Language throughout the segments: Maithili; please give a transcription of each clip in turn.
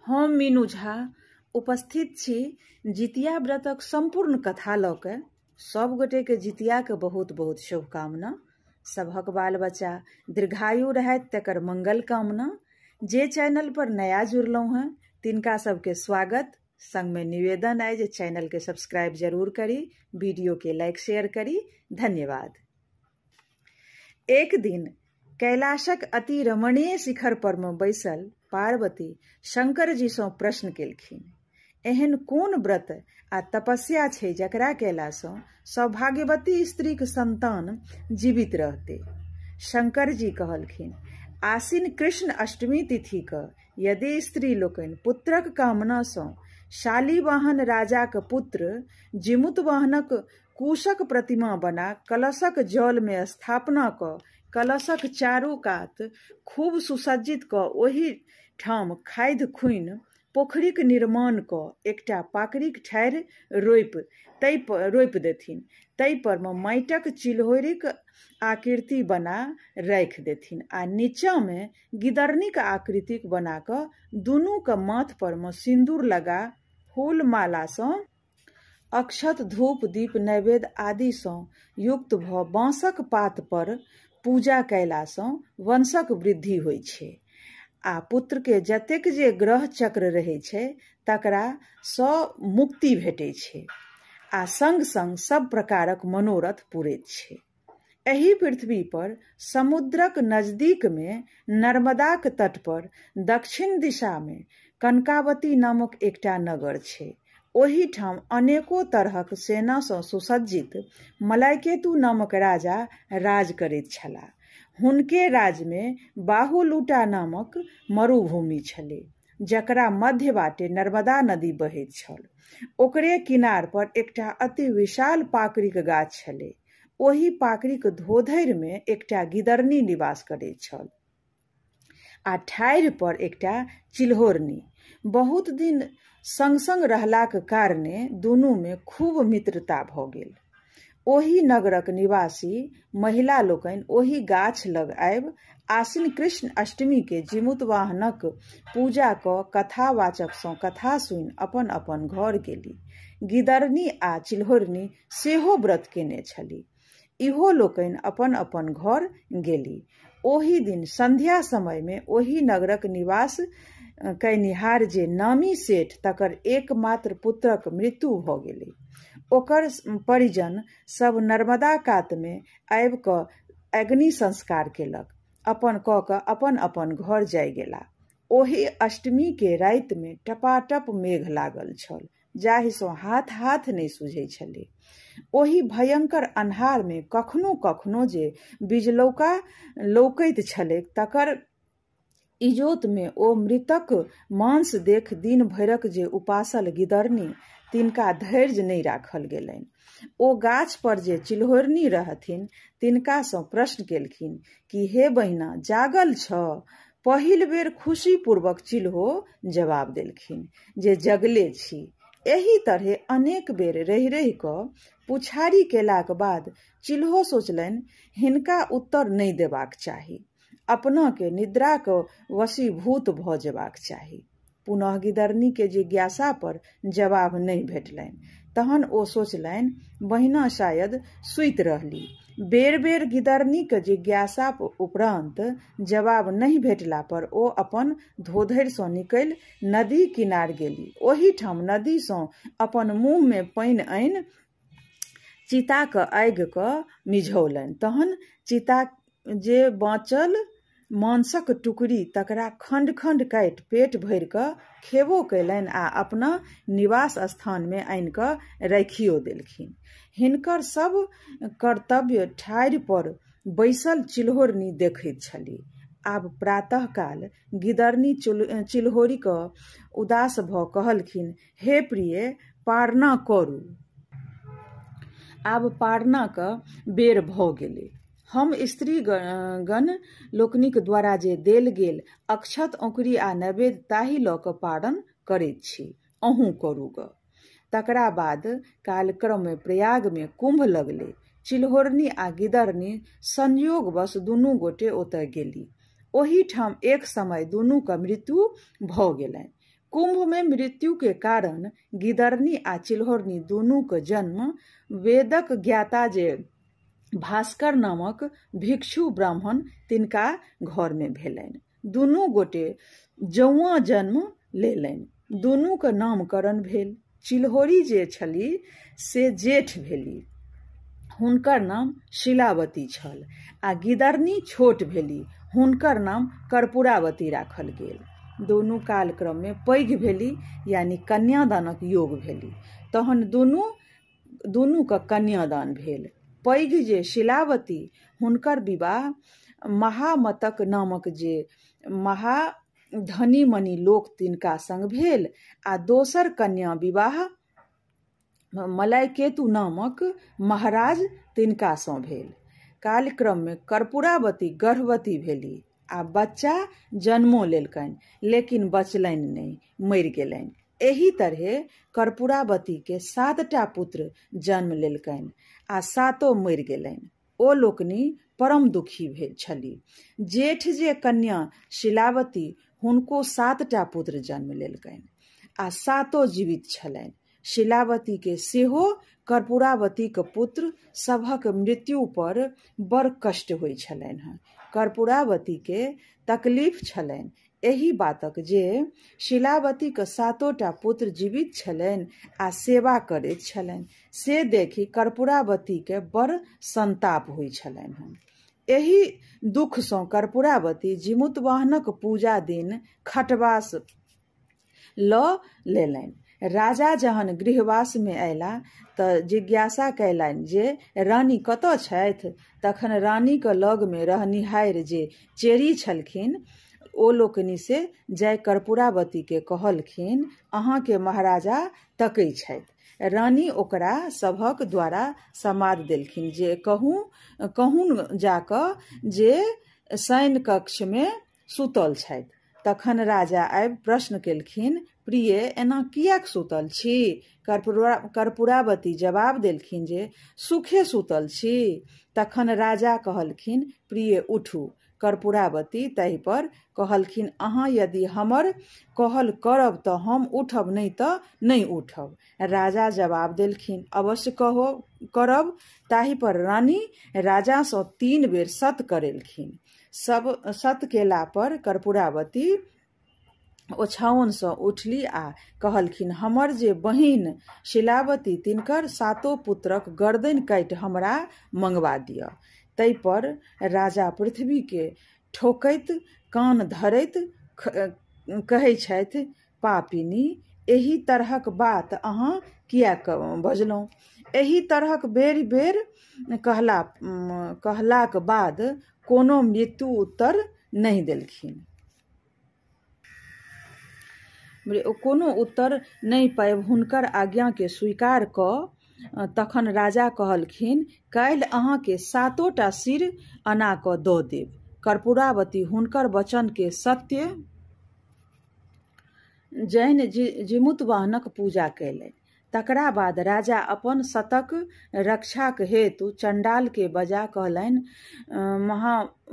हम मीनू झा उपस्थित छी जितिया व्रतक संपूर्ण कथा लऽ के। सब गोटे के जितिया के बहुत बहुत शुभकामना। सबहक बाल बच्चा दीर्घायु रहत तकर मंगल कामना। जे चैनल पर नया जुड़लहुँ हैं तिनका सबके स्वागत। संग में निवेदन है जे चैनल के सब्सक्राइब जरूर करी, वीडियो के लाइक शेयर करी। धन्यवाद। एक दिन कैलाशक अति रमणीय शिखर पर में बैसल पार्वती शंकर जी सँ प्रश्न केलखिन, एहन कोन व्रत आ तपस्या छै जकरा केला सँ सौभाग्यवती स्त्रीक संतान जीवित रहते। शंकर जी कहलखिन, आसिन कृष्ण अष्टमी तिथि क यदि स्त्री लोकनि पुत्रक कामना सँ शालीवाहन राजाक पुत्र जिमुतवाहनक कुशक प्रतिमा बना कलशक जल में स्थापना क कलशक चारू कात खूब सुसज्जित क ओहि ठाम खाधि खुनि पोखरिक निर्माण क एकटा पाकरिक ठाढ़ि रोपि देथिन। तै पर में माटिक चिल्होरिक आकृति बना राखि देथिन आ नीचा में गिदरनीक आकृतिक बना क दुनू के माथ पर में सिंदूर लगा फूल माला सँ अक्षत धूप दीप नैवेद्य आदि सँ युक्त भ बाँसक पात पर पूजा कैला सँ वंशक वृद्धि होइ छै आ पुत्र के जतेक जे ग्रह चक्र रहै छै तकरा सँ मुक्ति भेटै छै आ संग संग सब प्रकारक मनोरथ पूरैत छै। एही पृथ्वी पर समुद्रक नजदीक में नर्मदाक तट पर दक्षिण दिशा में कनकावती नामक एकटा नगर छै। ओही ठाम अनेको तरहक सेना सँ सुसज्जित मलाइकेतु नामक राजा राज करैत छलाह। हुनके राज में बाहुलूटा नामक मरुभूमि छलै जकरा मध्य बाटे नर्मदा नदी बहैत छल। ओकरे किनार पर एकटा अति विशाल पाकरिक गाछ छलै। ओही पाकरिक धोधरि में एकटा गिदरनी निवास करैत छल आ ठाढ़ि पर एकटा चिल्होरनी। बहुत दिन संग संग रहलाक कारणे दुनू में खूब मित्रता भ गेल। ओही नगरक निवासी महिला लोकनि ओही गाछ लग आबि आसिन कृष्ण अष्टमी के जिमुतवाहनक पूजा क कथावाचक सँ कथा सुनि अपन अपन घर गेली। गिदरनी आ चिल्होरनी सेहो व्रत केने छली। इहो लोकनि अपन अपन घर गेली। ओही दिन संध्या समय में ओही नगरक निवास कैनिहार जे नामी सेठ तकर एकमात्र पुत्रक मृत्यु भ गेलै। ओकर परिजन सब नर्मदा कात में आबि क अग्नि संस्कार केलक। अपन क क अपन अपन घर जाय गेला। ओही अष्टमी के राति में टपाटप मेघ लागल छल जाहि सँ हाथ नहि सुझै छलै। ओही भयंकर अन्हार में कखनो कखनो जे बिजलौका लौकैत छलै तकर इजोत में ओ मृतक मांस देख दिन भरक जे उपासल गिदरनी तिनका धैर्य नहीं राखल गेलनि। ओ गाछ पर जे चिल्होरनी रहथिन तिनका सँ प्रश्न केलखिन कि हे बहिना जागल छ? पहिल बेर खुशी पूर्वक चिल्हो जवाब देलखिन जे जगले छी। एही तरहे अनेक बेर रहि रहि क पुछारी केलाक बाद चिल्हो सोचलनि हिनका उत्तर नहीं देबाक चाही, अपना के निद्रा के वशीभूत भ जेबाक चाही। पुनः गिदरनी के जिज्ञासा पर जवाब नहीं भेटलनि। तहन ओ सोचलनि बहिना शायद सुति रहली। बेर बेर गिदरनी के जिज्ञासा उपरांत जवाब नहीं भेटला पर ओ अपन धोधरि सँ निकलि नदी किनार गेली। ओही ठाम नदी सँ अपन मुंह में पानि आनि चिता क आगि क मिझौलनि। तहन चिता जे बाँचल मांसक टुकड़ी तकरा खंड खंड काटि पेट भरि क खेबो कयलनि आ अपना निवास स्थान में आनि क राखियो देलखिन। हिनकर सब कर्तव्य ठाढ़ि पर बैसल चिल्होरनी देखैत छली। आब प्रातः काल गिदरनी चिल्होरी क उदास भ कहलखिन, हे प्रिय पारना करू। आब पारना क बेर भ गेलै। हम स्त्री गण लोकनिक द्वारा जे देल गेल अक्षत औंकरी आ नैवेद्य ताहि लऽ कऽ पारण करैत छी, अहूँ करू ग। तकरा बाद कालक्रम में प्रयाग में कुंभ लगले। चिल्होरनी आ गिदरनी संयोगवश दुनू गोटे ओतय गेली। ओही ठाम एक समय दुनू के मृत्यु भ गेलनि। कुंभ में मृत्यु के कारण गिदरनी आ चिल्हौरनी दुनू के जन्म वेदक ज्ञाता जे भास्कर नामक भिक्षु ब्राह्मण तिनका घर में भेलनि। दुनू गोटे जौआ जन्म लेलनि। दुनू के नामकरण भेल। चिल्हौरी जे छली से जेठ भेली, हुनकर नाम शिलावती छल, आ गिदरनी छोट भेली, हुनकर नाम कर्पूरावती राखल गेल। दुनू कालक्रम में पैघ भेली, यानी कन्यादानक योग भेली। तहन दुनू के कन्यादान भेल। पैघ जे शिलावती, हुनकर विवाह महामतक नामक जे महाधनी मनी लोक तिनका संग भेल, आ दोसर कन्या विवाह मलायकेतु नामक महाराज तिनका सँ भेल। कालक्रम में कर्पूरावती गर्भवती भेली आ बच्चा जन्मो लेलकनि, लेकिन बचलनि नहीं, मरि गेलनि। एही तरहे कर्पूरावती के 7टा पुत्र जन्म लेलकनि आ 7 मरि गेलनि। ओ लोकनि परम दुखी भेल छली। जेठ जे कन्या शिलावती, हुनको 7टा पुत्र जन्म लेलकनि आ 7 जीवित छलनि। शिलावती के सेहो कर्पूरावती के पुत्र सभक मृत्यु पर बड़ कष्ट होइ छलनि हँ। कर्पूरावती के तकलीफ छलनि एही बातक जे शिलावती के 7टा पुत्र जीवित छलनि आ सेवा करैत छलनि। से देखि कर्पूरावती के बड़ संताप होइ छलनि हँ। एही दुख सँ कर्पूरावती जिमुतवाहनक पूजा दिन खटवास ल लेलनि। राजा जहन गृहवास में अयला तऽ जिज्ञासा कयलनि जे रानी कतऽ छथि। तखन रानी के लग में रहनिहार जे चेरी छलखिन, ओ लोकनि से जय कर्पूरावती के कहलखिन, अहाँ के महाराजा तकै छथि। रानी ओकरा सभक द्वारा समाद देलखिन जे कहून जाकऽ जे शयन कक्ष में सुतल छथि। तखन राजा आबि प्रश्न केलखिन, प्रिय एना कियाक सुतल छी। कर्पूरावती जवाब देलखिन जे सुखे सुतल छी। तखन राजा कहलखिन, प्रिय उठू। कर्पूरावती तहि पर कहलखिन, अहाँ यदि हमर कहल करब तऽ हम उठब, नहीं तऽ नहीं उठब। राजा जवाब देलखिन, अवश्य करब। ताहि पर रानी राजा सँ 3 बेर सत करेलखिन। सब सत केला पर कर्पूरावती ओछाओन सँ उठली आ कहलखिन, हमर जे बहिन शिलावती तिनकर 7 पुत्रक गर्दन काटि हमरा मंगवा दिअ। तै पर राजा पृथ्वी के ठोकैत कान धरैत कहै छथि, पापिनी एही तरहक बात अहाँ किया बजलहुँ। एही तरहक बेर बेर कहलाक बाद कोनो मृत्यु उत्तर नहीं देलखिन। कोनो उत्तर नहीं पाबि हुनकर आज्ञा के स्वीकार कऽ तखन राजा कहलखिन, काल्हि अहाँ के 7टा सिर अना कऽ दऽ देब। कर्पूरावती हुनकर वचन के सत्य जानि जिमुतवाहनक पूजा कयलनि। तकरा बाद राजा अपन सतक रक्षाक हेतु चंडाल के बजा कहलनि,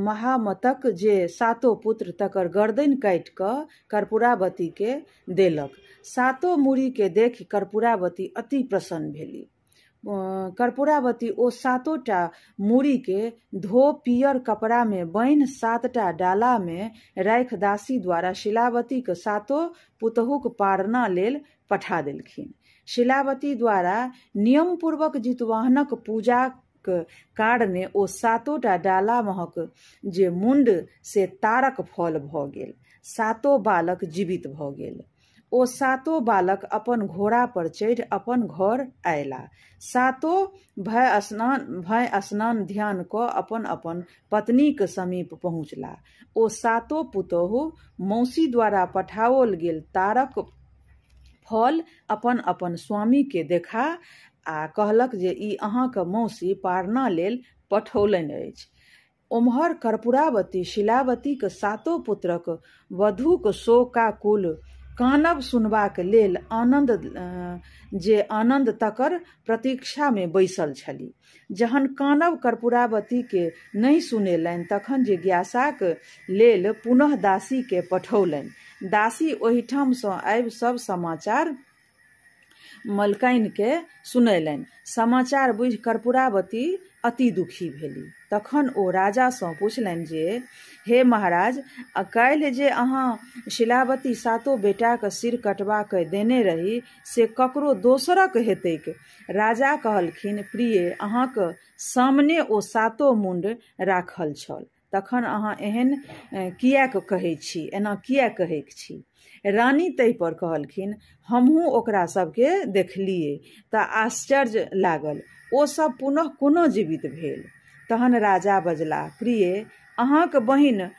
महामतक जे 7 पुत्र तकर गर्दन काटि कऽ कर्पूरावती के देलक। 7 मूरी के देखि कर्पूरावती अति प्रसन्न भेली। कर्पूरावती ओ 7टा मूरी के धो पियर कपड़ा में बान्हि 7टा डाला में राखि दासी द्वारा शिलावती के 7 पुतहुक पारना लेल पठा देलखिन। शिलावती द्वारा नियम पूर्वक जितवाहनक पूजाक कारणे ओ 7टा डाला महक जे मुंड से तारक फल भऽ गेल। 7 बालक जीवित भऽ गेल। ओ 7 बालक अपन घोड़ा पर चढ़ि अपन घर अयला। 7 भय स्नान ध्यान कऽ अपन अपन पत्नी के समीप पहुँचला। ओ 7 पुतोहु मौसी द्वारा पठाओल गेल तारक फल अपन अपन स्वामी के देखा आ कहलक जे ई अहाँक मौसी पारना लेल पठौलनि अछि। ओम्हर कर्पूरावती शिलावती के 7 पुत्रक वधूक शोकाकुल कानब सुनबाक लेल आनंद तकर प्रतीक्षा में बैसल छली। जहन कानब कर्पूरावती के नहीं सुनेलनि, तखन जिज्ञासाक लेल पुनः दासी के पठौलनि दासी ओहिठाम सँ आबि सब समाचार मलकाइन के सुनैलनि। समाचार बुझि कर्पूरावती अति दुखी भेली। तखन ओ राजा सँ पूछलनि जे हे महाराज, काल्हि जे अहाँ शिलावती सातो बेटाक सिर कटवा कऽ देने रही से ककरो दोसरक हेतैक। राजा कहलखिन, प्रिय, अहाँक सामने ओ सातो मुंड राखल छल, तखन अहाँ एहन किएक कहै छी, एना किएक कहैत छी। रानी ताहि पर कहलखिन, हमहूँ ओकरा सबके देखलियै तऽ आश्चर्य लागल, ओ सब पुनः कोना जीवित भेल। तहन राजा बजला, प्रिय, अहाँक बहिन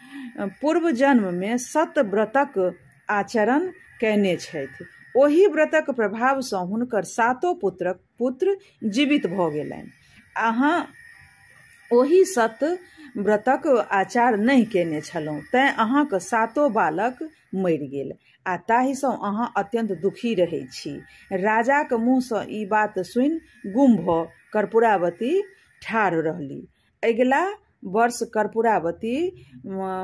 पूर्व जन्म में सत व्रतक आचरण कयने छथि। ओहि व्रतक प्रभाव सँ हुनकर सातो पुत्र जीवित भऽ गेलनि। अहाँ ओहि सत व्रतक आचार नहि केने छलहुँ, तैँ अहाँक सातो बालक मरि गेल आ ताहि सँ अहाँ अत्यंत दुखी रहै छी। राजाक मुँह सँ ई बात सुनि गुम भऽ कर्पूरावती ठाढ़ रहली। अगिला वर्ष कर्पूरावती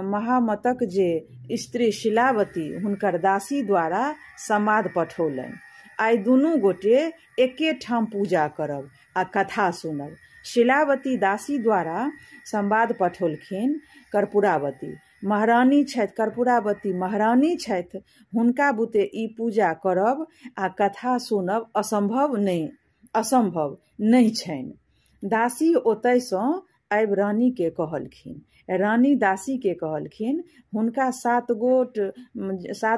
महामतक जे स्त्री शिलावती हुनकर दासी द्वारा संवाद पठौलनि, आइ दुनू गोटे एके ठाम पूजा करब आ कथा सुनब। शिलावती दासी द्वारा संवाद पठौलखिन, कर्पूरावती महारानी छथि, कर्पूरावती महारानी छथि, हुनका बुते ई पूजा करब आ कथा सुनब असंभव नहि छनि। दासी ओतय सँ आबि रानी के कहलखिन। रानी दासी के कहलखिन, हुनका सात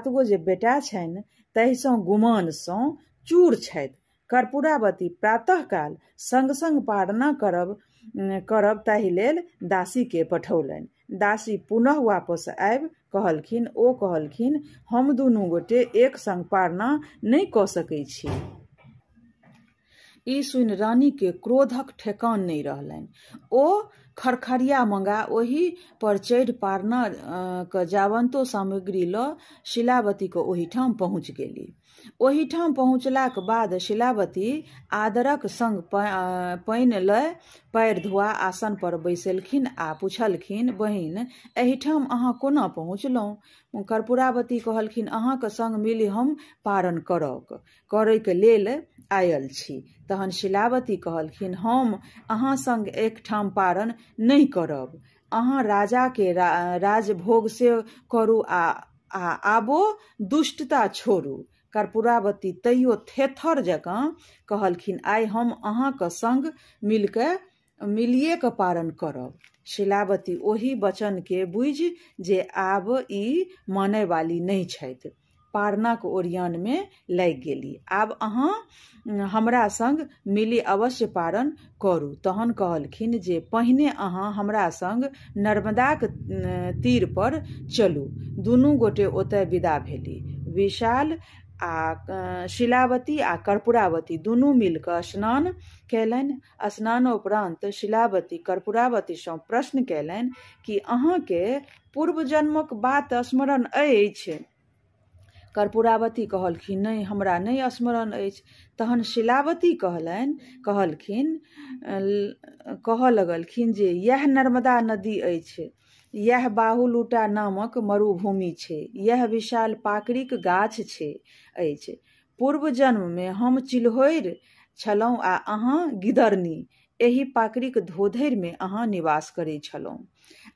गो जे बेटा छनि ताहि सँ गुमान सँ चूर छथि। कर्पूरावती प्रातः काल संग संग पारना करब ताहि लेल दासी के पठौलनि। दासी पुनः वापस आबि कहलखिन, हम दुनू गोटे एक संग पारना नहि कऽ सकै छी। ई सुनि रानी के क्रोधक ठेकान नहि रहलनि। ओ खरखरिया मंगा ओहि पर चढ़ि पारना क जावंतो सामग्री लऽ शिलावती के ओहिठाम पहुँच गेली। ओहिठाम पहुँचलाक बाद शिलावती आदरक संग पानि लय पैर धुआ आसन पर बैसलखिन आ पुछलखिन, बहिन, एहिठाम अहाँ कोना पहुँचलहुँ। कर्पूरावती कहलखिन, अहाँक संग मिली हम पारण करैक लेल आयल छी। तहन शिलावती कहलखिन, हम अहाँ संग एकठाम पारण नहि करब। अहाँ राजा के राजभोग से करू आ आबो दुष्टता छोड़ू। कर्पूरावती तैयो थेथर जकाँ कहलखिन, आइ हम अहाँक संग मिलिए क पारण करब। शिलावती ओहि वचन के बुझि जे आब ई मानय वाली नहि छथि, पारनाक ओरियान में लागि गेली। आब अहाँ हमरा संग मिली अवश्य पारण करू। तहन कहलखिन जे पहिने अहाँ हमरा संग नर्मदाक तीर पर चलू। दुनू गोटे ओतय विदा भेली। विशाल आ शिलावती आ कर्पूरावती दुनू मिलकऽ स्नान कयलनि। स्नानोपरांत शिलावती कर्पूरावती सँ प्रश्न कयलनि कि अहाँके पूर्व जन्मक बात स्मरण अछि। कर्पूरावती कहलखिन, नहि, हमरा नहि स्मरण अछि। तहन शिलावती कहऽ लगलखिन जे यह नर्मदा नदी अछि, यह बाहुलुटा नामक मरुभूमि छै, यह विशाल पाकड़िक गाछ अछि। पूर्व जन्म में हम चिल्होरि छलहुँ आ अहाँ गिदरनी। एहि पाकड़िक धोधरि में अहाँ निवास करै छलहुँ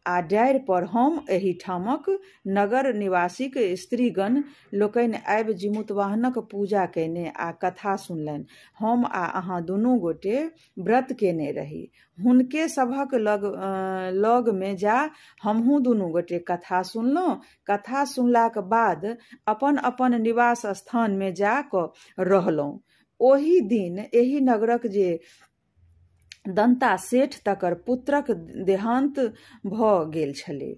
आ डारि पर हम एहिठामक नगर निवासीक स्त्रीगण लोकनि आबि जिमुतवाहनक पूजा कयने आ कथा सुनलनि। हम आ अहाँ दुनू गोटे व्रत केने रही। हुनके सभक लग में जा हमहूँ दुनू गोटे कथा सुनलहुँ। कथा सुनलाक बाद अपन अपन निवास स्थान में जा कऽ रहलहुँ। ओहि दिन एहि नगरक जे दंता सेठ तकर पुत्रक देहांत भऽ गेल छलै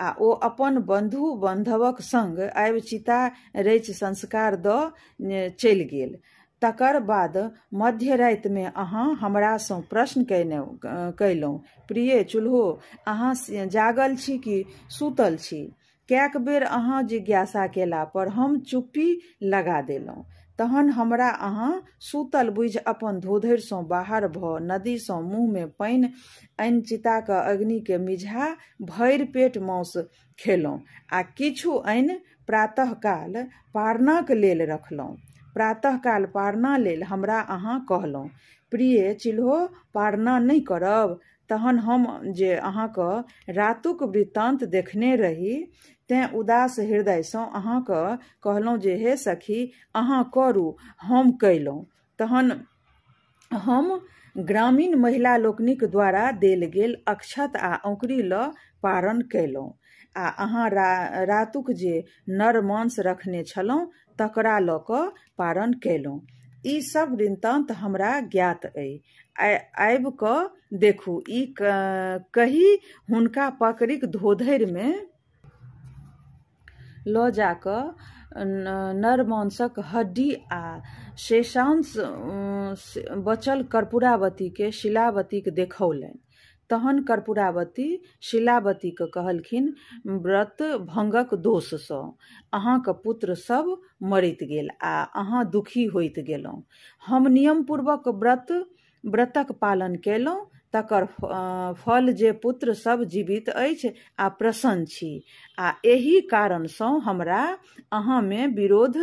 आ ओ अपन बंधु बांधवक संग आबि चिता रचि संस्कार दऽ चलि गेल। तकर बाद मध्य राति में अहाँ हमरा सँ प्रश्न कयलहुँ, प्रिय चूल्हो, अहाँ जागल छी कि सूतल छी। कैक बेर अहाँ जिज्ञासा केला पर हम चुप्पी लगा देलहुँ। तहन हमरा अहाँ सूतल बुझि अपन धोधरि सँ बाहर भऽ नदी सँ मुँह में पानि आनि चिताक अग्नि के मिझा भरि पेट मांस खेलहुँ आ किछु आनि प्रातःकाल पारनाक लेल रखलहुँ। प्रातःकाल पारना लेल हमरा अहाँ कहलहुँ, प्रिय चिल्हो पारना नहि करब। तहन हम जे अहाँके रातुक वृत्तान्त देखने रही तेँ उदास हृदयसँ अहाँके कहलहुँ जे हे सखी अहाँ करू, हम कयलहुँ। तहन हम ग्रामीण महिला लोकनिक द्वारा देल गेल अक्षत आ औंकरी लऽ पारण कयलहुँ आ अहाँ रातुक जे नर मांस रखने छलहुँ तकरा लऽ कऽ पारण कयलहुँ। ई सब वृत्तान्त हमरा ज्ञात अइ। आबि कऽ देखू। ई कही हुनका पकड़िक धोधरिमे लऽ जा कऽ नर मांसक हड्डी आ शेषांश बचल कर्पूरावतीके शिलावतीके देखौलनि। तहन कर्पूरावती शिलावतीके कहलखिन, व्रत भंगक दोषसँ अहाँके पुत्र सब मरैत गेल आ अहाँ दुखी होइत गेलहुँ। हम नियमपूर्वक व्रतक पालन केलहुँ, तकर फल जे पुत्र सब जीवित अछि आ प्रसन्न छी, आ एही कारणसँ हमरा अहाँमे विरोध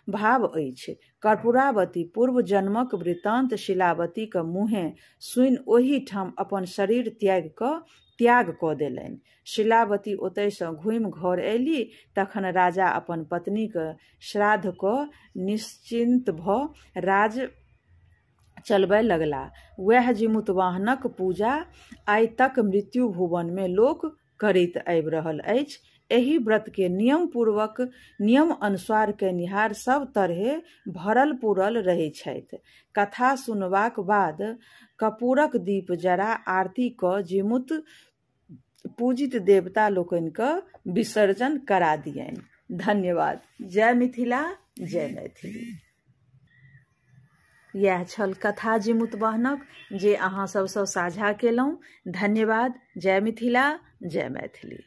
भाव अछि। कर्पूरावती पूर्व जन्मक वृत्तान्त शिलावतीके मुँहे सुनि ओही ठाम अपन शरीर त्याग कऽ देलनि। शिलावती ओतयसँ घुमि घर अयली। तखन राजा अपन पत्नीके श्राद्ध कऽ निश्चिन्त भऽ राज चलबय लगला। वएह जिमुतवाहनक पूजा आइ तक मृत्यु भुवनमे लोक करैत आबि रहल अछि। एहि व्रतके नियम अनुसार केनिहार सब तरहे भरल पूरल रहै छथि। कथा सुनबाक बाद कपूरक दीप जरा आरती कऽ जिमुत पूजित देवता लोकनिके विसर्जन करा दियनि। धन्यवाद। जय मिथिला, जय मैथिली। इएह छल कथा जिमुतवाहनक जे अहाँ सबसँ साझा केलहुँ। धन्यवाद। जय मिथिला, जय मैथिली।